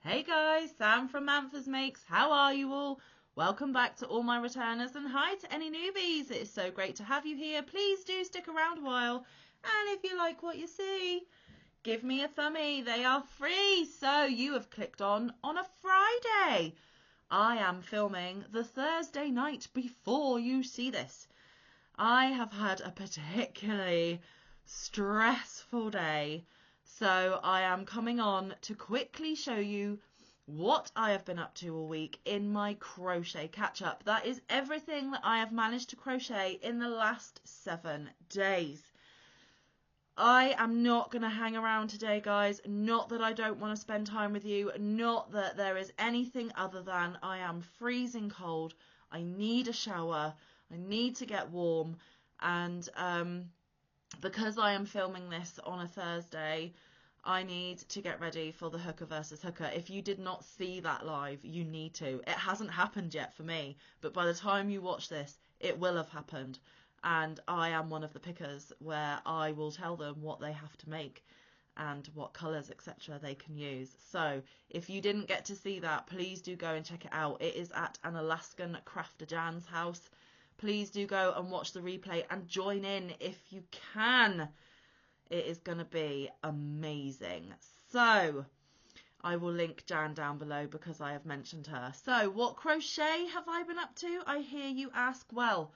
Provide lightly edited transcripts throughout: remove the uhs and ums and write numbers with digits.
Hey guys, Sam from Manfa's Makes. How are you all? Welcome back to all my returners, and hi to any newbies. It is so great to have you here. Please do stick around a while, and if you like what you see, give me a thumbie. They are free. So you have clicked on a Friday. I am filming the Thursday night before you see this. I have had a particularly stressful day, so I am coming on to quickly show you what I have been up to all week in my crochet catch up. That is everything that I have managed to crochet in the last 7 days. I am not going to hang around today, guys. Not that I don't want to spend time with you. Not that there is anything other than I am freezing cold. I need a shower. I need to get warm. And because I am filming this on a Thursday, I need to get ready for the hooker versus hooker. If you did not see that live, you need to. It hasn't happened yet for me, but by the time you watch this, it will have happened. And I am one of the pickers where I will tell them what they have to make and what colours, etc. they can use. So if you didn't get to see that, please do go and check it out. It is at an Alaskan crafter Jan's house. Please do go and watch the replay and join in if you can. It is going to be amazing. So I will link Jan down below because I have mentioned her. So what crochet have I been up to, I hear you ask? Well,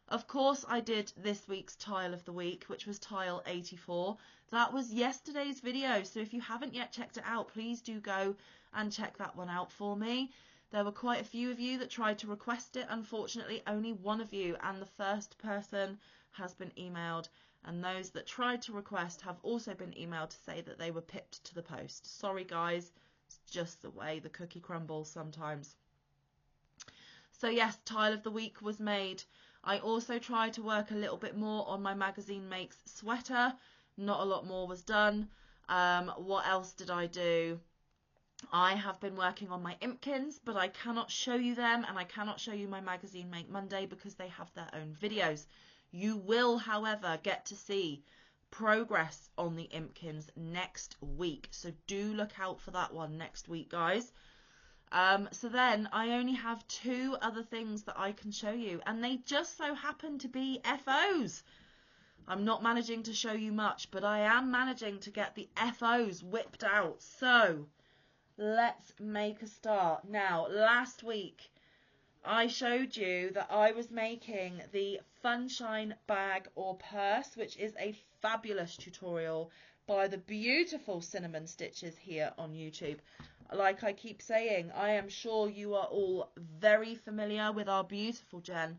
of course I did this week's tile of the week, which was tile 84. That was yesterday's video, so if you haven't yet checked it out, please do go and check that one out for me. There were quite a few of you that tried to request it. Unfortunately, only one of you, and the first person has been emailed, and those that tried to request have also been emailed to say that they were pipped to the post. Sorry guys, it's just the way the cookie crumbles sometimes. So yes, tile of the week was made. I also tried to work a little bit more on my Magazine Makes sweater. Not a lot more was done. What else did I do? I have been working on my Impkins, but I cannot show you them, and I cannot show you my Magazine Make Monday because they have their own videos. You will, however, get to see progress on the Impkins next week, so do look out for that one next week, guys. So then I only have 2 other things that I can show you, and they just so happen to be FOs. I'm not managing to show you much, but I am managing to get the FOs whipped out. So let's make a start. Now, last week I showed you that I was making the Funshine Bag or Purse, which is a fabulous tutorial by the beautiful CinnamonStitches here on YouTube. Like I keep saying, I am sure you are all very familiar with our beautiful Jen,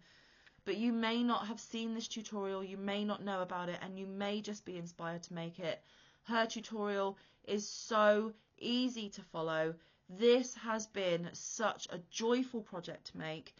but you may not have seen this tutorial, you may not know about it, and you may just be inspired to make it. Her tutorial is so easy to follow. This has been such a joyful project to make.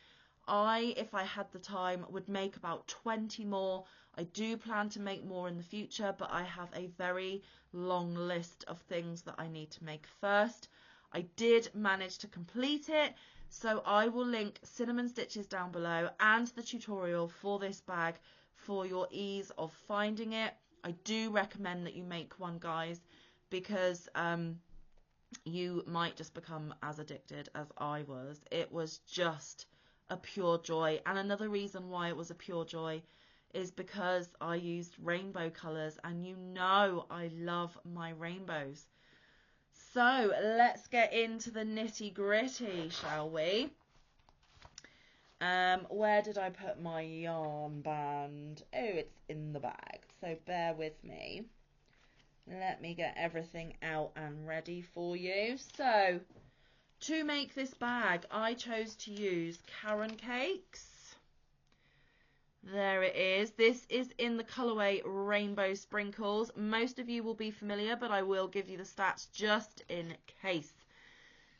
If I had the time, would make about 20 more. I do plan to make more in the future, but I have a very long list of things that I need to make first. I did manage to complete it, so I will link CinnamonStitches down below and the tutorial for this bag for your ease of finding it. I do recommend that you make one, guys, because you might just become as addicted as I was. It was just a pure joy, and another reason why it was a pure joy is because I used rainbow colours, and you know I love my rainbows. So let's get into the nitty gritty, shall we? Where did I put my yarn band? Oh, it's in the bag, so bear with me. Let me get everything out and ready for you. So to make this bag, I chose to use Karen Cakes. There it is. This is in the colourway Rainbow Sprinkles. Most of you will be familiar, but I will give you the stats just in case.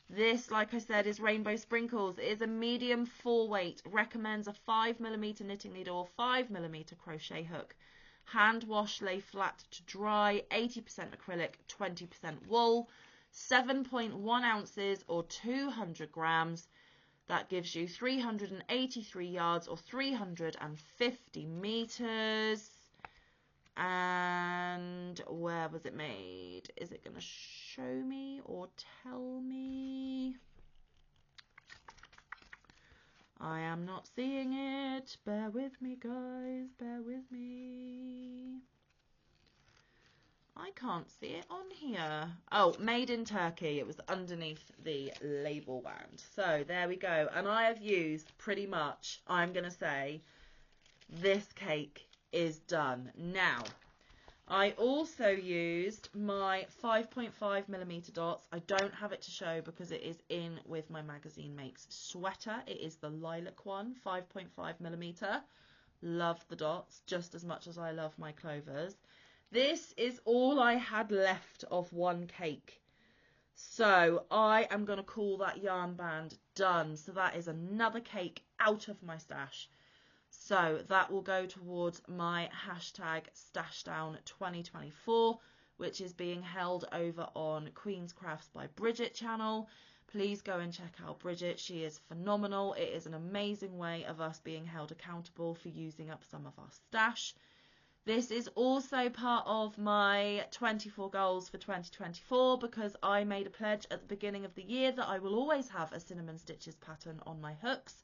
This, like I said, is Rainbow Sprinkles. It is a medium 4 weight. Recommends a 5mm knitting needle, 5mm crochet hook. Hand wash, lay flat to dry. 80% acrylic, 20% wool. 7.1 ounces or 200 grams. That gives you 383 yards or 350 meters. And where was it made? Is it going to show me or tell me? am not seeing it. Bear with me, guys. Bear with me. I can't see it on here. Oh, made in Turkey. It was underneath the label band. So there we go. And I have used pretty much, I'm going to say, this cake is done. Now, I also used my 5.5mm dots. I don't have it to show because it is in with my Magazine Makes sweater. It is the lilac one, 5.5mm. Love the dots just as much as I love my clovers. This is all I had left of one cake. So I am going to call that yarn band done. So that is another cake out of my stash. So that will go towards my hashtag StashDown2024, which is being held over on Queen's Crafts by Bridget channel. Please go and check out Bridget. She is phenomenal. It is an amazing way of us being held accountable for using up some of our stash. This is also part of my 24 goals for 2024 because I made a pledge at the beginning of the year that I will always have a CinnamonStitches pattern on my hooks.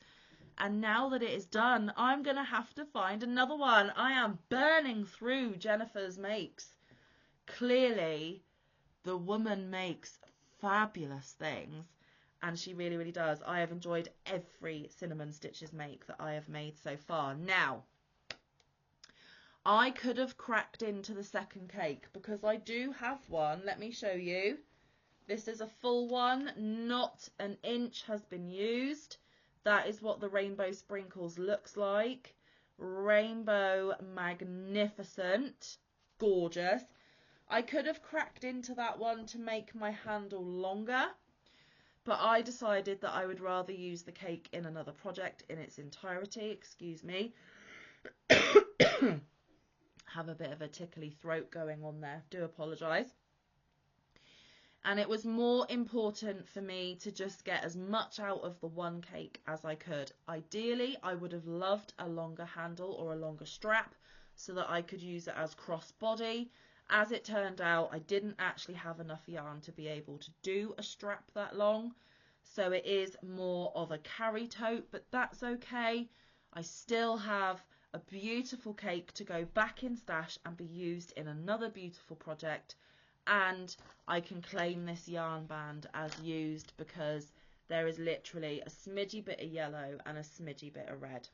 And now that it is done, I'm going to have to find another one. I am burning through Jennifer's makes. Clearly, the woman makes fabulous things, and she really, really does. I have enjoyed every CinnamonStitches make that I have made so far. Now, I could have cracked into the second cake because I do have one. Let me show you. This is a full one. Not an inch has been used. That is what the rainbow sprinkles looks like. Rainbow magnificent. Gorgeous. I could have cracked into that one to make my handle longer, but I decided that I would rather use the cake in another project in its entirety. Excuse me. Have a bit of a tickly throat going on there. Do apologise. And it was more important for me to just get as much out of the one cake as I could. Ideally, I would have loved a longer handle or a longer strap so that I could use it as crossbody. As it turned out, I didn't actually have enough yarn to be able to do a strap that long. So it is more of a carry tote, but that's okay. I still have a beautiful cake to go back in stash and be used in another beautiful project, and I can claim this yarn band as used because there is literally a smidgy bit of yellow and a smidgy bit of red.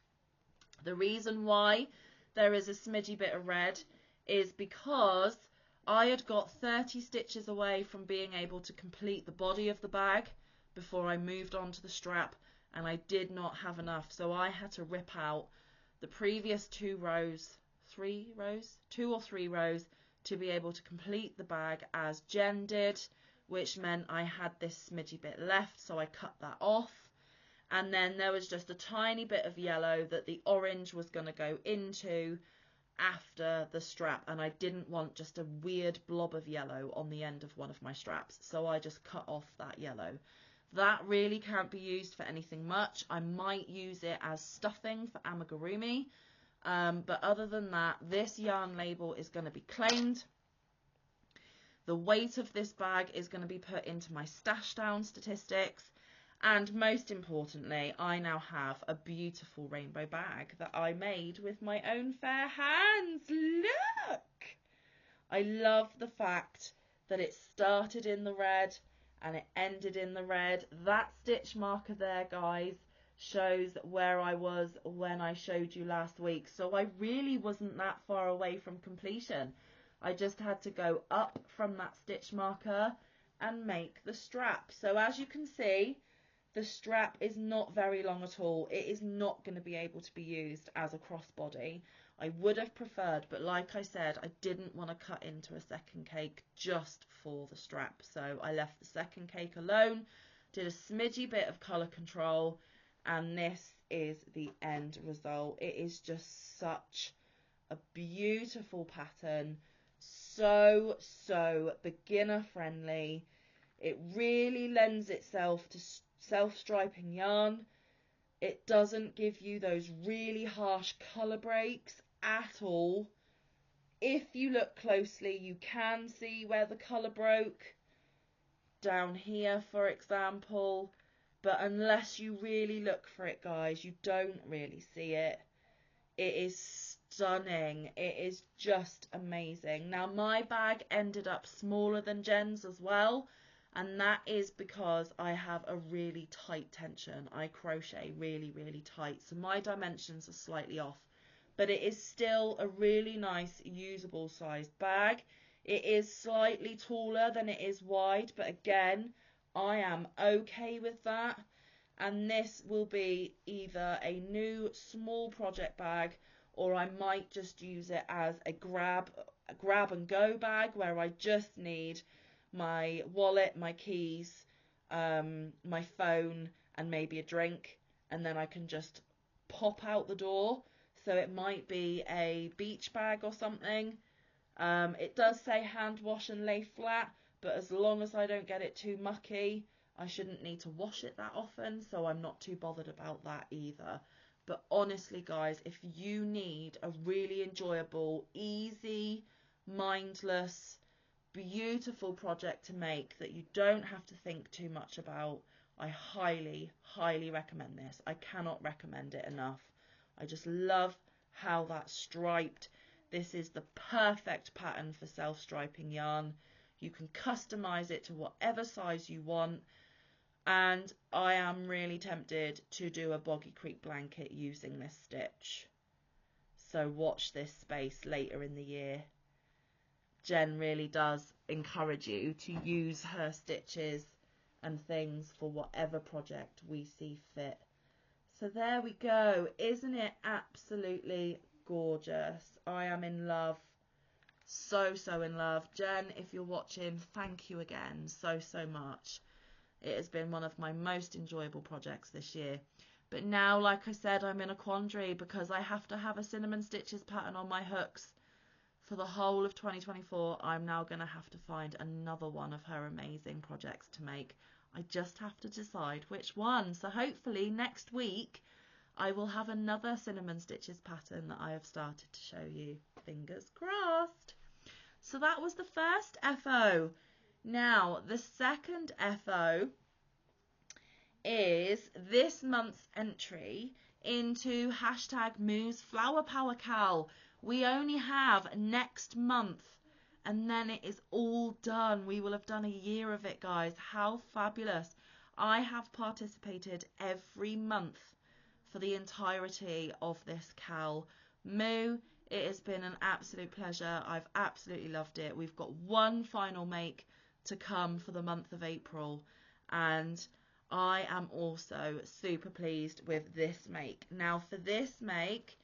The reason why there is a smidgy bit of red is because I had got 30 stitches away from being able to complete the body of the bag before I moved on to the strap, and I did not have enough, so I had to rip out the previous 2 or 3 rows to be able to complete the bag as Jen did, which meant I had this smidgy bit left, so I cut that off. And then there was just a tiny bit of yellow that the orange was going to go into after the strap, and I didn't want just a weird blob of yellow on the end of one of my straps, so I just cut off that yellow. That really can't be used for anything much. I might use it as stuffing for amigurumi, but other than that, this yarn label is going to be claimed. The weight of this bag is going to be put into my stash down statistics, and most importantly, I now have a beautiful rainbow bag that I made with my own fair hands. Look! I love the fact that it started in the red and it ended in the red. That stitch marker there, guys, shows where I was when I showed you last week. So I really wasn't that far away from completion. I just had to go up from that stitch marker and make the strap. So as you can see, the strap is not very long at all. It is not going to be able to be used as a crossbody. I would have preferred, but like I said, I didn't want to cut into a second cake just for the strap. So I left the second cake alone, did a smidgy bit of colour control, and this is the end result. It is just such a beautiful pattern. So beginner friendly. It really lends itself to self-striping yarn. It doesn't give you those really harsh colour breaks at all. If you look closely, you can see where the colour broke. Down here, for example, but unless you really look for it, guys, you don't really see it. It is stunning. It is just amazing. Now, my bag ended up smaller than Jen's as well, and that is because I have a really tight tension. I crochet really, really tight, so my dimensions are slightly off, but it is still a really nice, usable sized bag. It is slightly taller than it is wide, but again, I am okay with that. And this will be either a new small project bag, or I might just use it as a grab and go bag where I just need my wallet, my keys, my phone, and maybe a drink, and then I can just pop out the door. So it might be a beach bag or something. It does say hand wash and lay flat, but as long as I don't get it too mucky, I shouldn't need to wash it that often, so I'm not too bothered about that either. But honestly, guys, if you need a really enjoyable, easy, mindless, beautiful project to make that you don't have to think too much about, I highly, highly recommend this. I cannot recommend it enough. I just love how that's striped. This is the perfect pattern for self-striping yarn. You can customize it to whatever size you want. And I am really tempted to do a Boggy Creek blanket using this stitch. So watch this space later in the year. Jen really does encourage you to use her stitches and things for whatever project we see fit. So there we go. Isn't it absolutely gorgeous? I am in love. So in love. Jen, if you're watching, thank you again so much. It has been one of my most enjoyable projects this year. But now, like I said, I'm in a quandary because I have to have a CinnamonStitches pattern on my hooks for the whole of 2024. I'm now going to have to find another one of her amazing projects to make. I just have to decide which one. So hopefully next week I will have another CinnamonStitches pattern that I have started to show you. Fingers crossed. So that was the first FO. Now, the second FO is this month's entry into hashtag Moos Flower Power Cal. We only have next month and then it is all done. We will have done a year of it, guys. How fabulous. I have participated every month for the entirety of this Cal. Moo, it has been an absolute pleasure. I've absolutely loved it. We've got one final make to come for the month of April, and I am also super pleased with this make. Now for this make,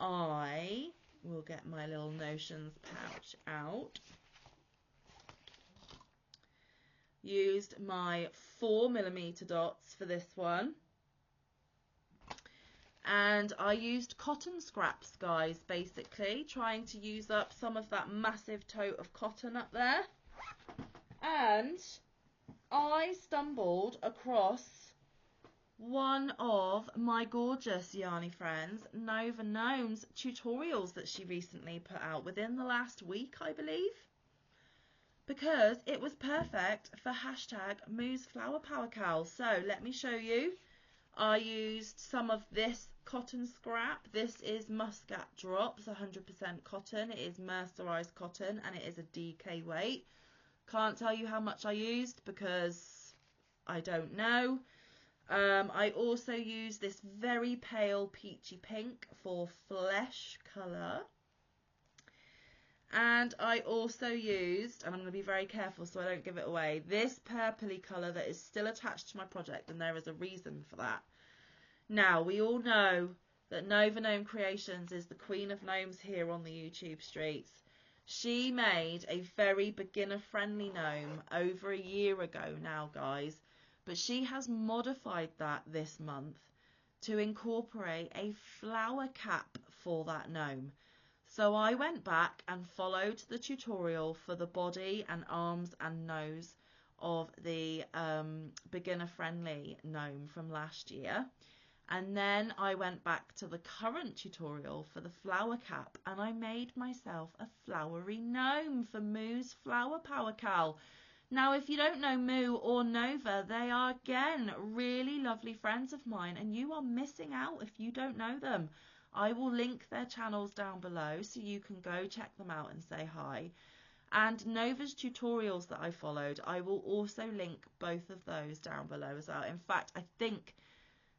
I will get my little notions pouch out. Used my 4mm dots for this one. And I used cotton scraps, guys, basically, trying to use up some of that massive tote of cotton up there. And I stumbled across one of my gorgeous yarny friends, Nova Gnome's tutorials that she recently put out within the last week, I believe, because it was perfect for hashtag Moos Flower Power Cal. So let me show you. I used some of this cotton scrap. This is Muscat Drops, 100% cotton. It is mercerized cotton and it is a DK weight. Can't tell you how much I used because I don't know. I also used this very pale peachy pink for flesh colour. And I also used, and I'm going to be very careful so I don't give it away, this purpley colour that is still attached to my project, and there is a reason for that. Now, we all know that Nova Gnome Creations is the queen of gnomes here on the YouTube streets. She made a very beginner-friendly gnome over a year ago now, guys, but she has modified that this month to incorporate a flower cap for that gnome. So I went back and followed the tutorial for the body and arms and nose of the beginner-friendly gnome from last year. And then I went back to the current tutorial for the flower cap and I made myself a flowery gnome for Moo's Flower Power Cal. Now, if you don't know Moo or Nova, they are, again, really lovely friends of mine, and you are missing out if you don't know them. I will link their channels down below so you can go check them out and say hi. And Nova's tutorials that I followed, I will also link both of those down below as well. In fact, I think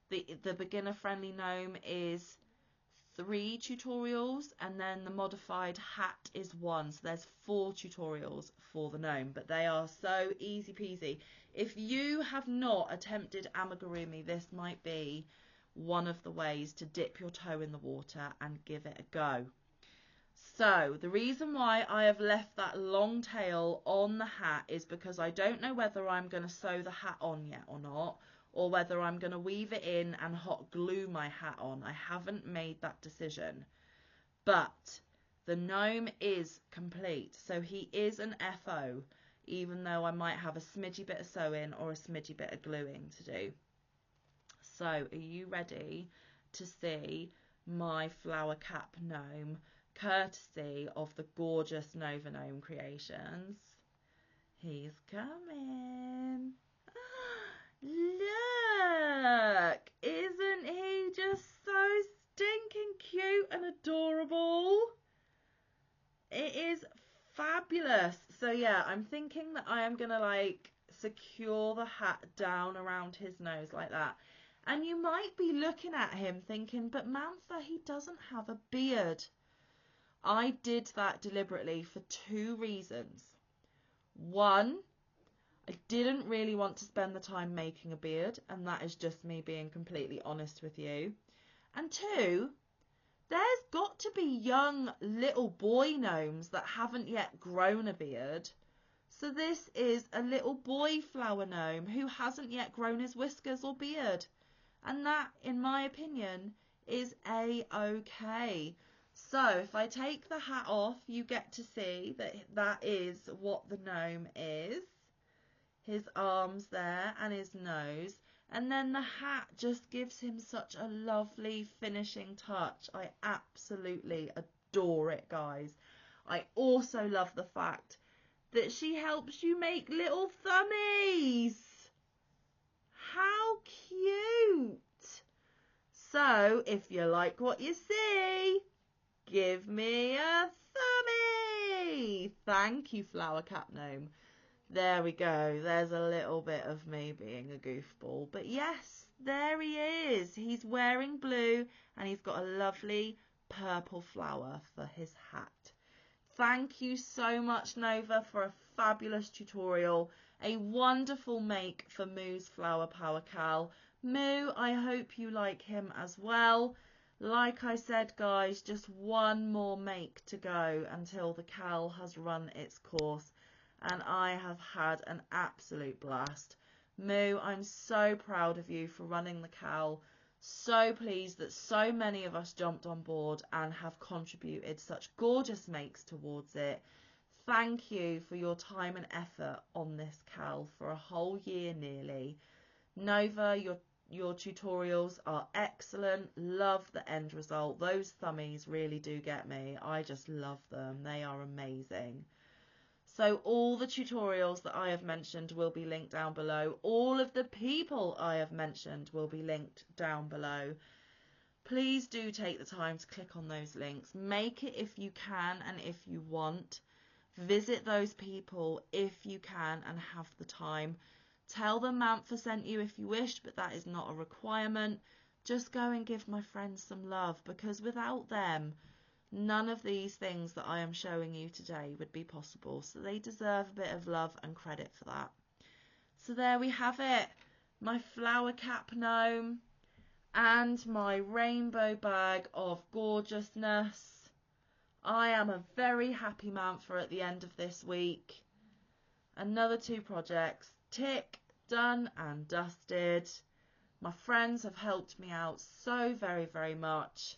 the beginner-friendly gnome is 3 tutorials, and then the modified hat is 1. So there's 4 tutorials for the gnome, but they are so easy peasy. If you have not attempted amigurumi, this might be one of the ways to dip your toe in the water and give it a go. So the reason why I have left that long tail on the hat is because I don't know whether I'm going to sew the hat on yet or not, or whether I'm going to weave it in and hot glue my hat on. I haven't made that decision. But the gnome is complete, so he is an FO, even though I might have a smidgy bit of sewing or a smidgy bit of gluing to do. So are you ready to see my flower cap gnome, courtesy of the gorgeous Nova Gnome Creations? He's coming. Look, isn't he just so stinking cute and adorable? It is fabulous. So yeah, I'm thinking that I am gonna like secure the hat down around his nose like that. And you might be looking at him thinking, but Manfa, he doesn't have a beard. I did that deliberately for 2 reasons. One, I didn't really want to spend the time making a beard, and that is just me being completely honest with you. And 2, there's got to be young little boy gnomes that haven't yet grown a beard. So this is a little boy flower gnome who hasn't yet grown his whiskers or beard. And that, in my opinion, is a-okay. So if I take the hat off, you get to see that that is what the gnome is. His arms there and his nose, and then the hat just gives him such a lovely finishing touch. I absolutely adore it, guys. I also love the fact that she helps you make little thummies. How cute! So if you like what you see, give me a thummy. Thank you, Flower Cap Gnome. There we go. There's a little bit of me being a goofball. But yes, there he is. He's wearing blue and he's got a lovely purple flower for his hat. Thank you so much, Nova, for a fabulous tutorial. A wonderful make for Moo's Flower Power Cal. Moo, I hope you like him as well. Like I said, guys, just one more make to go until the Cal has run its course. And I have had an absolute blast. Moo, I'm so proud of you for running the Cal. So pleased that so many of us jumped on board and have contributed such gorgeous makes towards it. Thank you for your time and effort on this Cal for a whole year nearly. Nova, your tutorials are excellent. Love the end result. Those thummies really do get me. I just love them. They are amazing. So all the tutorials that I have mentioned will be linked down below. All of the people I have mentioned will be linked down below. Please do take the time to click on those links. Make it if you can and if you want. Visit those people if you can and have the time. Tell them Manfa sent you if you wish, but that is not a requirement. Just go and give my friends some love, because without them, none of these things that I am showing you today would be possible, so they deserve a bit of love and credit for that. So there we have it, my flower cap gnome and my rainbow bag of gorgeousness. I am a very happy Manfa at the end of this week. Another 2 projects, tick, done and dusted. My friends have helped me out so very, very much.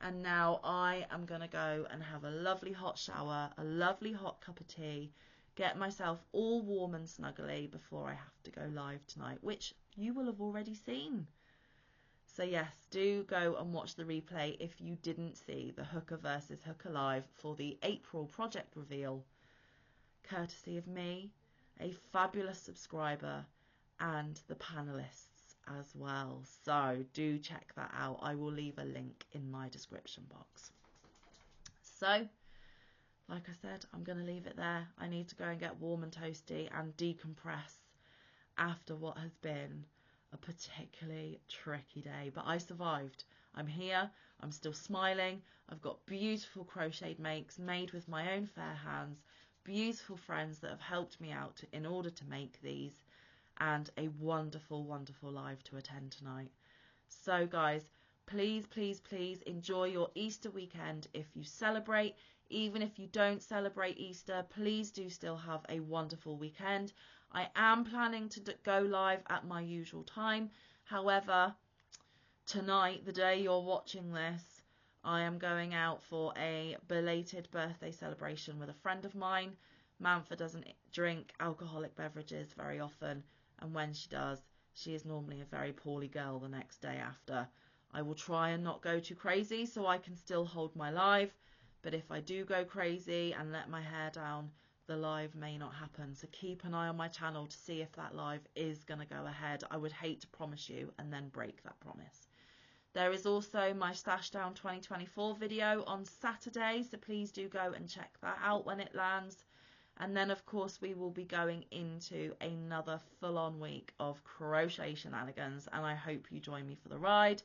And now I am going to go and have a lovely hot shower, a lovely hot cup of tea, get myself all warm and snuggly before I have to go live tonight, which you will have already seen. So yes, do go and watch the replay if you didn't see the Hooker versus Hooker live for the April project reveal, courtesy of me a fabulous subscriber, and the panelists as well. So do check that out. I will leave a link in my description box. So, like I said, I'm going to leave it there. I need to go and get warm and toasty and decompress after what has been a particularly tricky day. But I survived. I'm here. I'm still smiling. I've got beautiful crocheted makes made with my own fair hands. Beautiful friends that have helped me out in order to make these. And a wonderful, wonderful live to attend tonight. So guys, please, please, please enjoy your Easter weekend if you celebrate. Even if you don't celebrate Easter, please do still have a wonderful weekend. I am planning to go live at my usual time. However, tonight, the day you're watching this, I am going out for a belated birthday celebration with a friend of mine. Manfa doesn't drink alcoholic beverages very often, and when she does, she is normally a very poorly girl the next day after. I will try and not go too crazy so I can still hold my live, but if I do go crazy and let my hair down, the live may not happen. So keep an eye on my channel to see if that live is going to go ahead. I would hate to promise you and then break that promise. There is also my Stash Down 2024 video on Saturday, so please do go and check that out when it lands. And then, of course, we will be going into another full-on week of crochet shenanigans, and I hope you join me for the ride.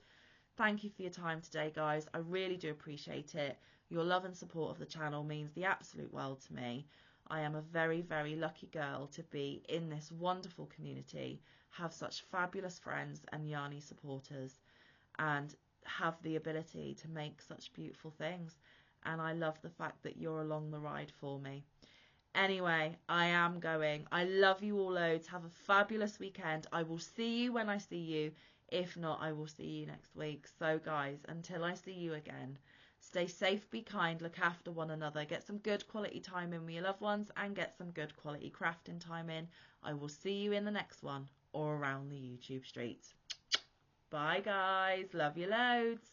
Thank you for your time today, guys. I really do appreciate it. Your love and support of the channel means the absolute world to me. I am a very, very lucky girl to be in this wonderful community, have such fabulous friends and Yarny supporters, and have the ability to make such beautiful things. And I love the fact that you're along the ride for me. Anyway, I am going. I love you all loads. Have a fabulous weekend. I will see you when I see you. If not, I will see you next week. So guys, until I see you again, stay safe, be kind, look after one another, get some good quality time in with your loved ones, and get some good quality crafting time in. I will see you in the next one or around the YouTube streets. Bye guys. Love you loads.